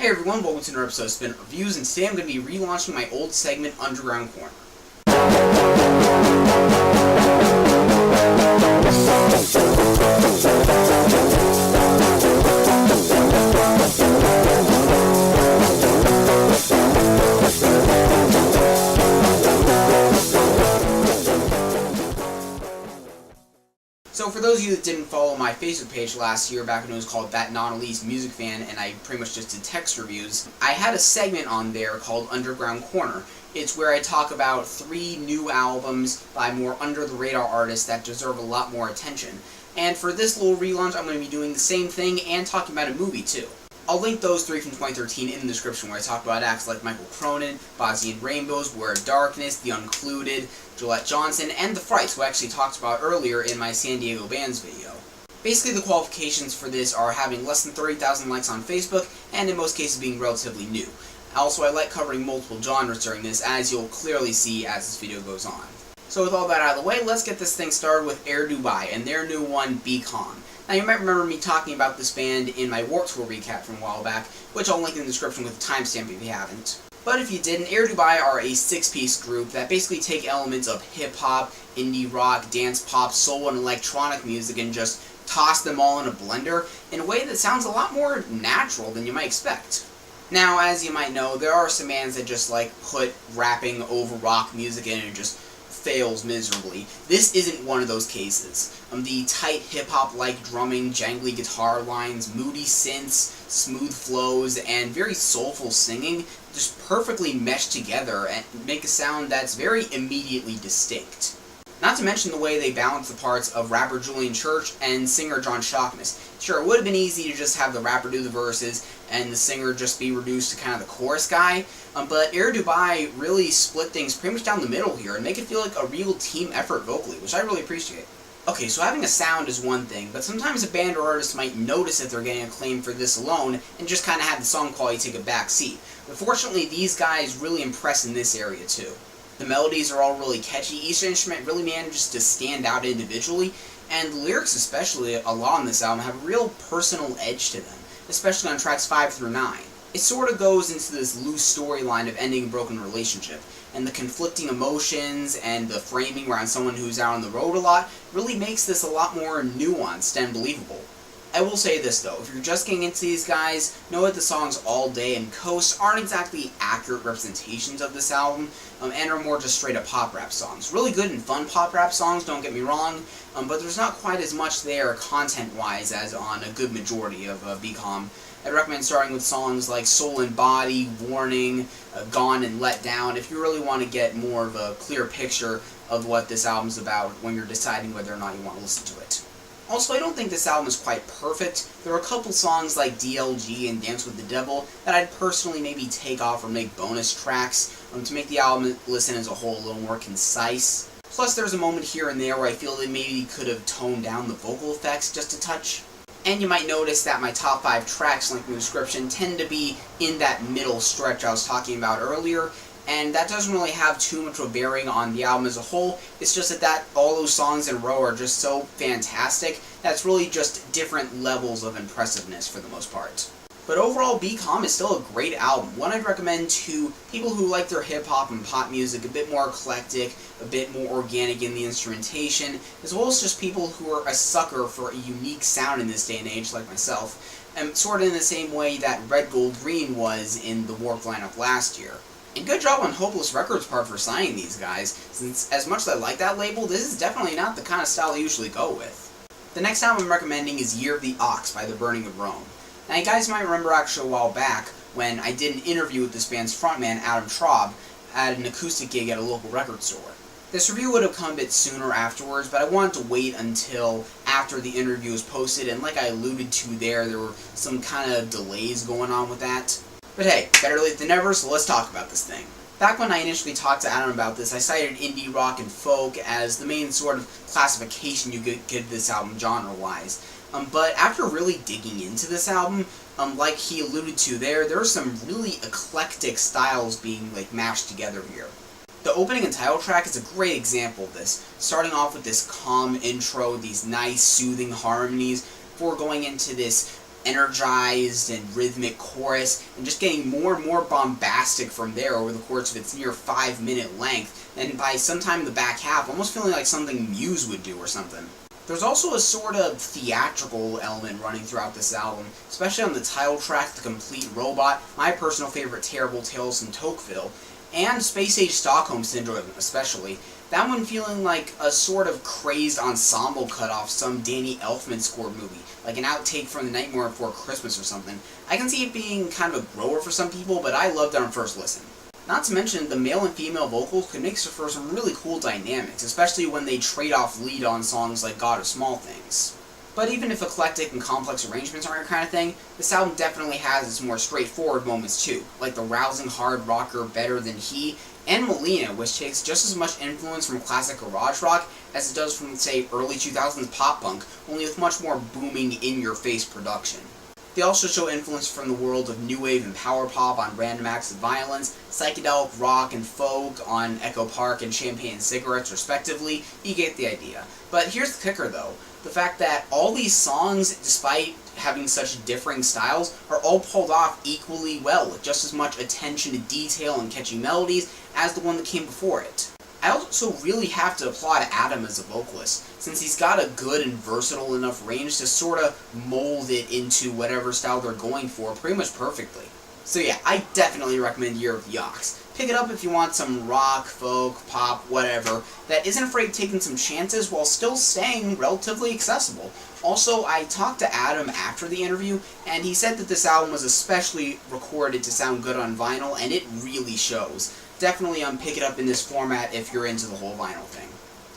Hey everyone, welcome to another episode of Spin Reviews, and today I'm going to be relaunching my old segment, Underground Corner. So for those of you that didn't follow my Facebook page last year, back when it was called That Non-Elite Music Fan, and I pretty much just did text reviews, I had a segment on there called Underground Corner. It's where I talk about 3 new albums by more under-the-radar artists that deserve a lot more attention. And for this little relaunch, I'm going to be doing the same thing and talking about a movie too. I'll link those 3 from 2013 in the description, where I talk about acts like Michael Cronin, Bosnian Rainbows, Where Darkness, The Uncluded, Gillette Johnson, and The Frights, who I actually talked about earlier in my San Diego Bands video. Basically, the qualifications for this are having less than 30,000 likes on Facebook, and in most cases being relatively new. Also, I like covering multiple genres during this, as you'll clearly see as this video goes on. So with all that out of the way, let's get this thing started with Air Dubai and their new one, Be Calm. Now, you might remember me talking about this band in my Warped Tour recap from a while back, which I'll link in the description with a timestamp if you haven't. But if you didn't, Air Dubai are a 6-piece group that basically take elements of hip-hop, indie rock, dance pop, soul, and electronic music and just toss them all in a blender in a way that sounds a lot more natural than you might expect. Now, as you might know, there are some bands that just put rapping over rock music in and just fails miserably. This isn't one of those cases. The tight hip-hop-like drumming, jangly guitar lines, moody synths, smooth flows, and very soulful singing just perfectly mesh together and make a sound that's very immediately distinct. Not to mention the way they balance the parts of rapper Julian Church and singer John Shockness. Sure, it would have been easy to just have the rapper do the verses and the singer just be reduced to kind of the chorus guy, but Air Dubai really split things pretty much down the middle here and make it feel like a real team effort vocally, which I really appreciate. Okay, so having a sound is one thing, but sometimes a band or artist might notice that they're getting acclaim for this alone and just kind of have the song quality take a back seat. But fortunately, these guys really impress in this area too. The melodies are all really catchy, each instrument really manages to stand out individually, and the lyrics especially, a lot on this album, have a real personal edge to them, especially on tracks 5 through 9. It sort of goes into this loose storyline of ending a broken relationship, and the conflicting emotions and the framing around someone who's out on the road a lot really makes this a lot more nuanced and believable. I will say this though, if you're just getting into these guys, know that the songs All Day and Coast aren't exactly accurate representations of this album, and are more just straight up pop rap songs. Really good and fun pop rap songs, don't get me wrong, but there's not quite as much there content-wise as on a good majority of Be Calm. I'd recommend starting with songs like Soul and Body, Warning, Gone and Let Down, if you really want to get more of a clear picture of what this album's about when you're deciding whether or not you want to listen to it. Also, I don't think this album is quite perfect. There are a couple songs like DLG and Dance with the Devil that I'd personally maybe take off or make bonus tracks to make the album listen as a whole a little more concise. Plus, there's a moment here and there where I feel they maybe could have toned down the vocal effects just a touch. And you might notice that my top 5 tracks linked in the description tend to be in that middle stretch I was talking about earlier, and that doesn't really have too much of a bearing on the album as a whole. It's just that all those songs in a row are just so fantastic that's really just different levels of impressiveness for the most part. But overall, Be Calm is still a great album, one I'd recommend to people who like their hip-hop and pop music a bit more eclectic, a bit more organic in the instrumentation, as well as just people who are a sucker for a unique sound in this day and age, like myself, and sort of in the same way that Red Gold Green was in the Warped lineup last year. And good job on Hopeless Records' part for signing these guys, since as much as I like that label, this is definitely not the kind of style I usually go with. The next album I'm recommending is Year of the Ox by The Burning of Rome. Now, you guys might remember actually a while back when I did an interview with this band's frontman, Adam Traub, at an acoustic gig at a local record store. This review would have come a bit sooner afterwards, but I wanted to wait until after the interview was posted, and like I alluded to there were some kind of delays going on with that. But hey, better late than never, so let's talk about this thing. Back when I initially talked to Adam about this, I cited indie rock and folk as the main sort of classification you could give this album genre-wise. But after really digging into this album, like he alluded to there are some really eclectic styles being mashed together here. The opening and title track is a great example of this, starting off with this calm intro, these nice soothing harmonies, before going into this energized and rhythmic chorus, and just getting more and more bombastic from there over the course of its near 5-minute length, and by sometime in the back half, almost feeling like something Muse would do or something. There's also a sort of theatrical element running throughout this album, especially on the title track, The Complete Robot, my personal favorite Terrible Tales from Tocqueville, and Space Age Stockholm Syndrome especially. That one feeling like a sort of crazed ensemble cut off some Danny Elfman scored movie, like an outtake from The Nightmare Before Christmas or something. I can see it being kind of a grower for some people, but I loved it on first listen. Not to mention, the male and female vocals could make for some really cool dynamics, especially when they trade off lead on songs like God of Small Things. But even if eclectic and complex arrangements aren't your kind of thing, this album definitely has its more straightforward moments too, like the rousing hard rocker Better Than He, and Melina, which takes just as much influence from classic garage rock as it does from, say, early 2000s pop punk, only with much more booming, in-your-face production. They also show influence from the world of new wave and power pop on Random Acts of Violence, psychedelic rock and folk on Echo Park and Champagne and Cigarettes respectively. You get the idea. But here's the kicker though, the fact that all these songs, despite having such differing styles, are all pulled off equally well, with just as much attention to detail and catchy melodies as the one that came before it. I also really have to applaud Adam as a vocalist, since he's got a good and versatile enough range to sort of mold it into whatever style they're going for pretty much perfectly. So yeah, I definitely recommend Year of the Ox. Pick it up if you want some rock, folk, pop, whatever, that isn't afraid of taking some chances while still staying relatively accessible. Also, I talked to Adam after the interview, and he said that this album was especially recorded to sound good on vinyl, and it really shows. Definitely pick it up in this format if you're into the whole vinyl thing.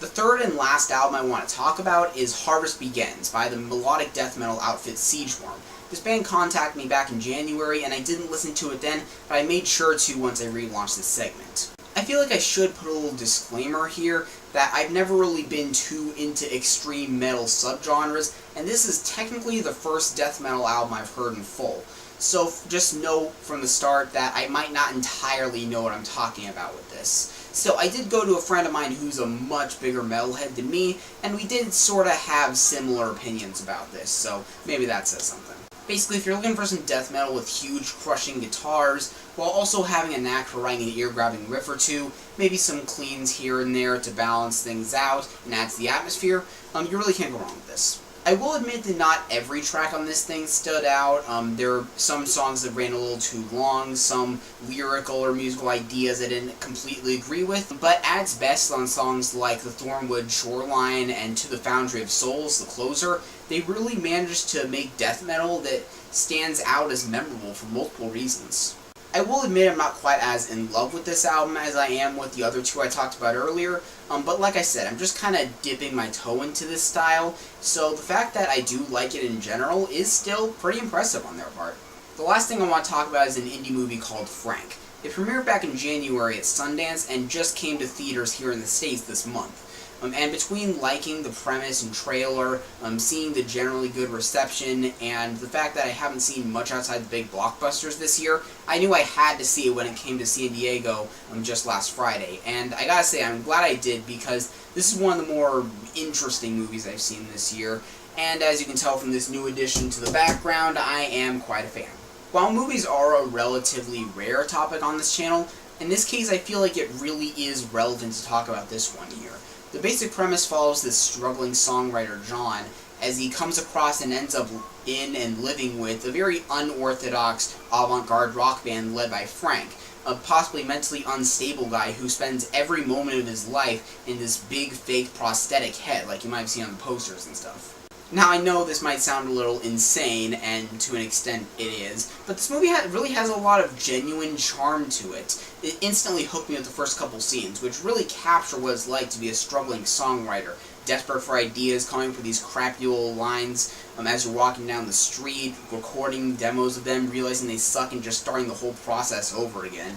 The third and last album I want to talk about is Harvest Begins by the melodic death metal outfit Siegewyrm. This band contacted me back in January, and I didn't listen to it then, but I made sure to once I relaunched this segment. I feel like I should put a little disclaimer here that I've never really been too into extreme metal subgenres, and this is technically the first death metal album I've heard in full. So just know from the start that I might not entirely know what I'm talking about with this. Still, I did go to a friend of mine who's a much bigger metalhead than me, and we did sort of have similar opinions about this, so maybe that says something. Basically, if you're looking for some death metal with huge, crushing guitars, while also having a knack for writing an ear-grabbing riff or two, maybe some cleans here and there to balance things out and add to the atmosphere, you really can't go wrong with this. I will admit that not every track on this thing stood out. There are some songs that ran a little too long, some lyrical or musical ideas I didn't completely agree with, but at its best on songs like the Thornwood Shoreline and To the Foundry of Souls, the closer, they really managed to make death metal that stands out as memorable for multiple reasons. I will admit I'm not quite as in love with this album as I am with the other two I talked about earlier, but like I said, I'm just kind of dipping my toe into this style, so the fact that I do like it in general is still pretty impressive on their part. The last thing I want to talk about is an indie movie called Frank. It premiered back in January at Sundance and just came to theaters here in the States this month. And between liking the premise and trailer, seeing the generally good reception, and the fact that I haven't seen much outside the big blockbusters this year, I knew I had to see it when it came to San Diego just last Friday. And I gotta say, I'm glad I did, because this is one of the more interesting movies I've seen this year, and as you can tell from this new addition to the background, I am quite a fan. While movies are a relatively rare topic on this channel, in this case I feel like it really is relevant to talk about this one here. The basic premise follows this struggling songwriter, John, as he comes across and ends up in and living with a very unorthodox avant-garde rock band led by Frank, a possibly mentally unstable guy who spends every moment of his life in this big fake prosthetic head like you might have seen on the posters and stuff. Now, I know this might sound a little insane, and to an extent it is, but this movie really has a lot of genuine charm to it. It instantly hooked me with the first couple scenes, which really capture what it's like to be a struggling songwriter, desperate for ideas, coming up with these crappy little lines as you're walking down the street, recording demos of them, realizing they suck, and just starting the whole process over again.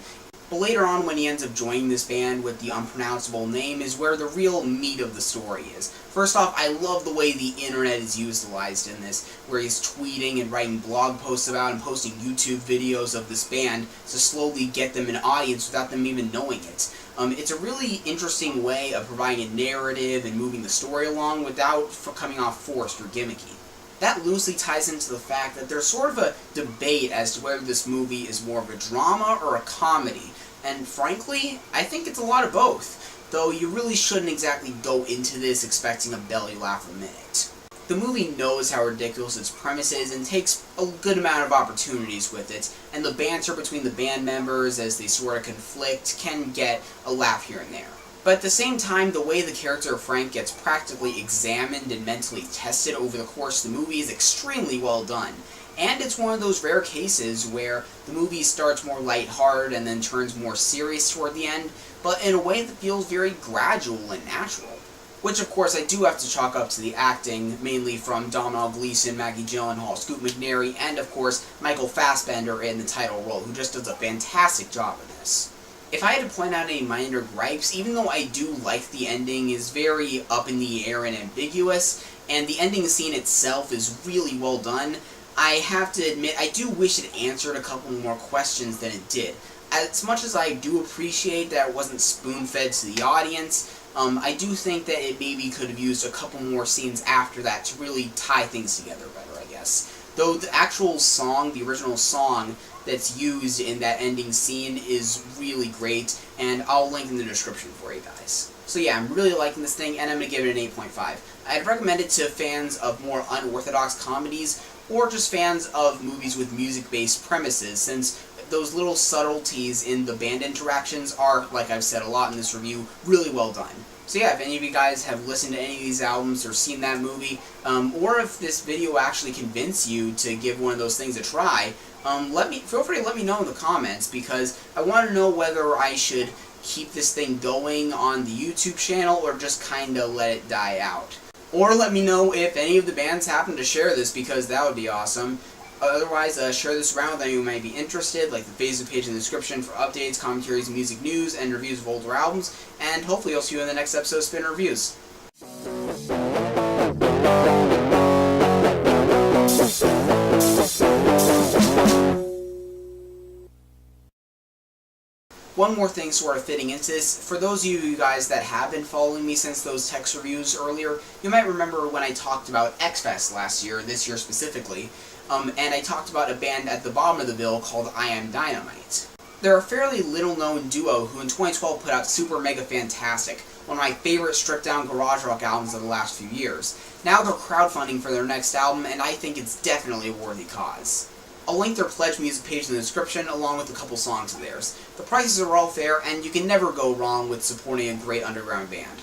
But later on, when he ends up joining this band with the unpronounceable name, is where the real meat of the story is. First off, I love the way the internet is utilized in this, where he's tweeting and writing blog posts about and posting YouTube videos of this band to slowly get them an audience without them even knowing it. It's a really interesting way of providing a narrative and moving the story along without coming off forced or gimmicky. That loosely ties into the fact that there's sort of a debate as to whether this movie is more of a drama or a comedy, and frankly, I think it's a lot of both, though you really shouldn't exactly go into this expecting a belly laugh a minute. The movie knows how ridiculous its premise is and takes a good amount of opportunities with it, and the banter between the band members as they sort of conflict can get a laugh here and there. But at the same time, the way the character of Frank gets practically examined and mentally tested over the course of the movie is extremely well done. And it's one of those rare cases where the movie starts more lighthearted and then turns more serious toward the end, but in a way that feels very gradual and natural. Which, of course, I do have to chalk up to the acting, mainly from Domhnall Gleeson, Maggie Gyllenhaal, Scoot McNairy, and, of course, Michael Fassbender in the title role, who just does a fantastic job in this. If I had to point out any minor gripes, even though I do like the ending, is very up in the air and ambiguous, and the ending scene itself is really well done, I have to admit I do wish it answered a couple more questions than it did. As much as I do appreciate that it wasn't spoon-fed to the audience, I do think that it maybe could have used a couple more scenes after that to really tie things together better, I guess. Though the actual song, the original song that's used in that ending scene is really great, and I'll link in the description for you guys. So yeah, I'm really liking this thing, and I'm going to give it an 8.5. I'd recommend it to fans of more unorthodox comedies, or just fans of movies with music-based premises, since those little subtleties in the band interactions are, like I've said a lot in this review, really well done. So yeah, if any of you guys have listened to any of these albums or seen that movie, or if this video actually convinced you to give one of those things a try, feel free to let me know in the comments, because I want to know whether I should keep this thing going on the YouTube channel or just kinda let it die out. Or let me know if any of the bands happen to share this, because that would be awesome. Otherwise, share this around with anyone who might be interested, like the Facebook page in the description for updates, commentaries, music news, and reviews of older albums, and hopefully I'll see you in the next episode of Spin Reviews. One more thing sort of fitting into this, for those of you guys that have been following me since those text reviews earlier, you might remember when I talked about X-Fest last year, this year specifically, and I talked about a band at the bottom of the bill called I Am Dynamite. They're a fairly little-known duo who in 2012 put out Super Mega Fantastic, one of my favorite stripped-down garage rock albums of the last few years. Now they're crowdfunding for their next album, and I think it's definitely a worthy cause. I'll link their Pledge music page in the description, along with a couple songs of theirs. The prices are all fair, and you can never go wrong with supporting a great underground band.